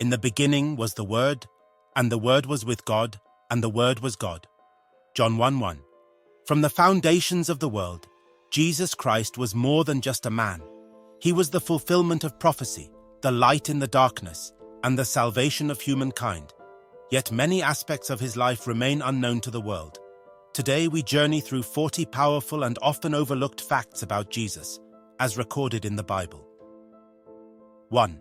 In the beginning was the Word, and the Word was with God, and the Word was God. John 1:1. From the foundations of the world, Jesus Christ was more than just a man. He was the fulfillment of prophecy, the light in the darkness, and the salvation of humankind. Yet many aspects of his life remain unknown to the world. Today we journey through 40 powerful and often overlooked facts about Jesus, as recorded in the Bible. 1.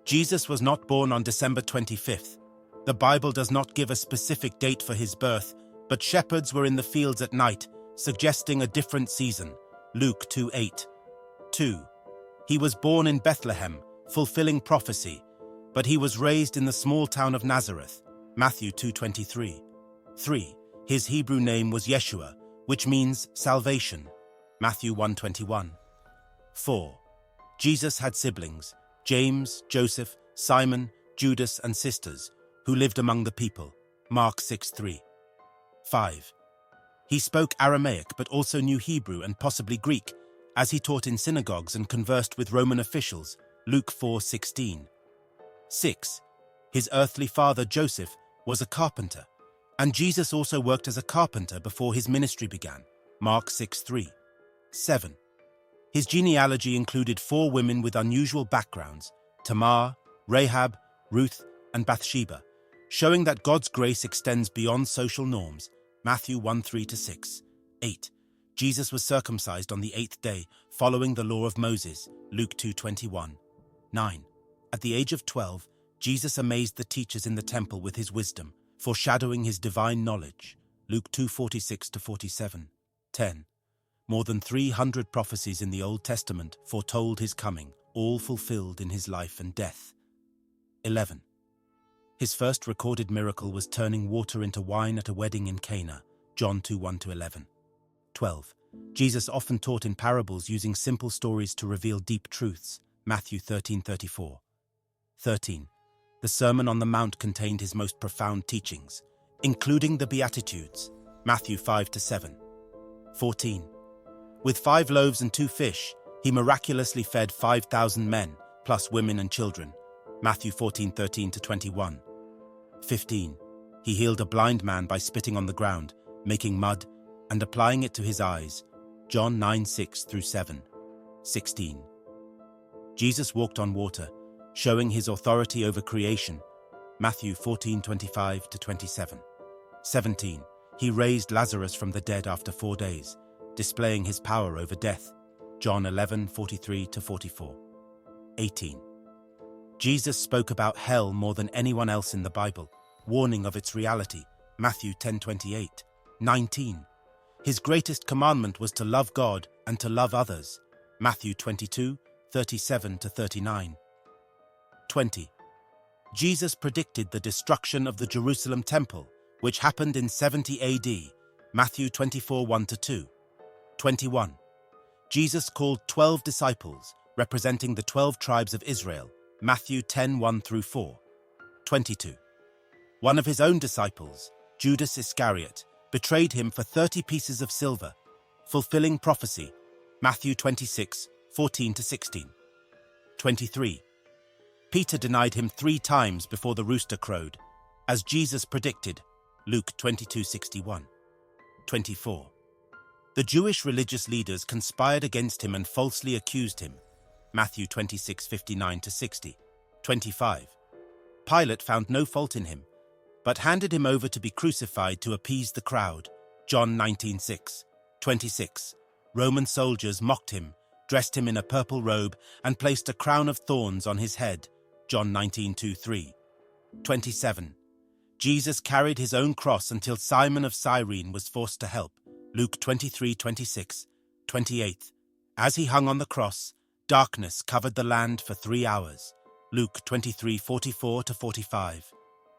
Jesus was not born on December 25th. The Bible does not give a specific date for his birth, but shepherds were in the fields at night, suggesting a different season. Luke 2:8. 2. He was born in Bethlehem, fulfilling prophecy, but he was raised in the small town of Nazareth. Matthew 2:23. 3. His Hebrew name was Yeshua, which means salvation. Matthew 1:21. 4. Jesus had siblings, James, Joseph, Simon, Judas, and sisters, who lived among the people. Mark 6:3. 5. He spoke Aramaic but also knew Hebrew and possibly Greek, as he taught in synagogues and conversed with Roman officials. Luke 4:16. 6. His earthly father, Joseph, was a carpenter, and Jesus also worked as a carpenter before his ministry began. Mark 6:3. 7. His genealogy included 4 women with unusual backgrounds: Tamar, Rahab, Ruth, and Bathsheba, showing that God's grace extends beyond social norms. Matthew 1:3-6. 8. Jesus was circumcised on the 8th day, following the law of Moses. Luke 2:21. 9. At the age of 12, Jesus amazed the teachers in the temple with his wisdom, foreshadowing his divine knowledge. Luke 2:46-47. 10. More than 300 prophecies in the Old Testament foretold his coming, all fulfilled in his life and death. 11. His first recorded miracle was turning water into wine at a wedding in Cana. John 2:1-11. 12. Jesus often taught in parables using simple stories to reveal deep truths. Matthew 13:34. 13. The Sermon on the Mount contained his most profound teachings, including the Beatitudes. Matthew 5-7. 14. With 5 loaves and 2 fish, he miraculously fed 5,000 men, plus women and children. Matthew 14:13-21. 15. He healed a blind man by spitting on the ground, making mud, and applying it to his eyes. John 9:6-7. 16. Jesus walked on water, showing his authority over creation. Matthew 14:25-27. 17. He raised Lazarus from the dead after 4 days, displaying his power over death. John 11:43-44. 18. Jesus spoke about hell more than anyone else in the Bible, warning of its reality. Matthew 10:28. 19. His greatest commandment was to love God and to love others. Matthew 22:37-39. 20. Jesus predicted the destruction of the Jerusalem temple, which happened in 70 AD. Matthew 24:1-2. 21. Jesus called 12 disciples, representing the 12 tribes of Israel. Matthew 10:1-4. 22. One of his own disciples, Judas Iscariot, betrayed him for 30 pieces of silver, fulfilling prophecy. Matthew 26:14-16. 23. Peter denied him 3 times before the rooster crowed, as Jesus predicted. Luke 22:61. 24. The Jewish religious leaders conspired against him and falsely accused him. Matthew 26:59-60. 25. Pilate found no fault in him, but handed him over to be crucified to appease the crowd. John 19:6. 26. Roman soldiers mocked him, dressed him in a purple robe, and placed a crown of thorns on his head. John 19:2-3. 27. Jesus carried his own cross until Simon of Cyrene was forced to help. Luke 23:26. 28. As he hung on the cross, darkness covered the land for 3 hours. Luke 23:44-45.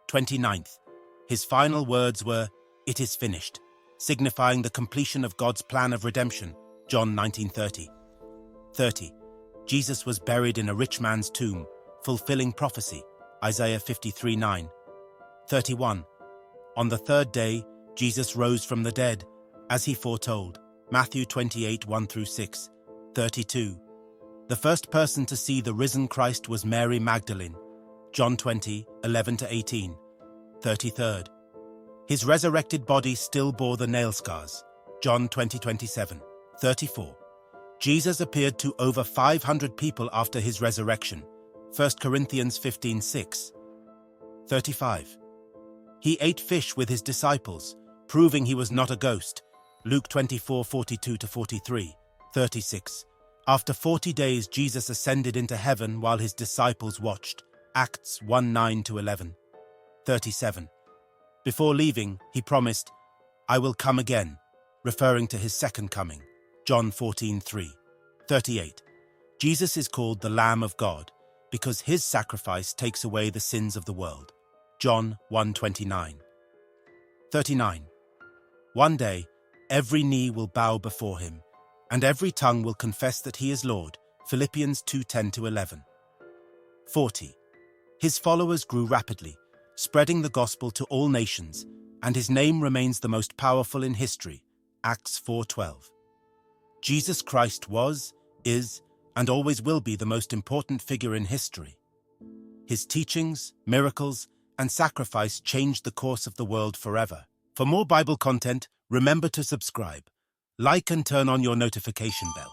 29th. His final words were, "It is finished," signifying the completion of God's plan of redemption. John 19:30. 30. Jesus was buried in a rich man's tomb, fulfilling prophecy. Isaiah 53:9. 31. On the 3rd day, Jesus rose from the dead, as he foretold. Matthew 28:1-6. 32. The first person to see the risen Christ was Mary Magdalene. John 20, 11-18. 33rd. His resurrected body still bore the nail scars. John 20:27. 34. Jesus appeared to over 500 people after his resurrection. 1 Corinthians 15:6. 35. He ate fish with his disciples, proving he was not a ghost. Luke 24:42-43. 36. After 40 days, Jesus ascended into heaven while his disciples watched. Acts 1:9-11. 37. Before leaving, he promised, "I will come again," referring to his second coming. John 14:3. 38. Jesus is called the Lamb of God because his sacrifice takes away the sins of the world. John 1:29. 39. One day, every knee will bow before him, and every tongue will confess that he is Lord. Philippians 2:10-11. 40. His followers grew rapidly, spreading the gospel to all nations, and his name remains the most powerful in history. Acts 4:12. Jesus Christ was, is, and always will be the most important figure in history. His teachings, miracles, and sacrifice changed the course of the world forever. For more Bible content, remember to subscribe, like and turn on your notification bell.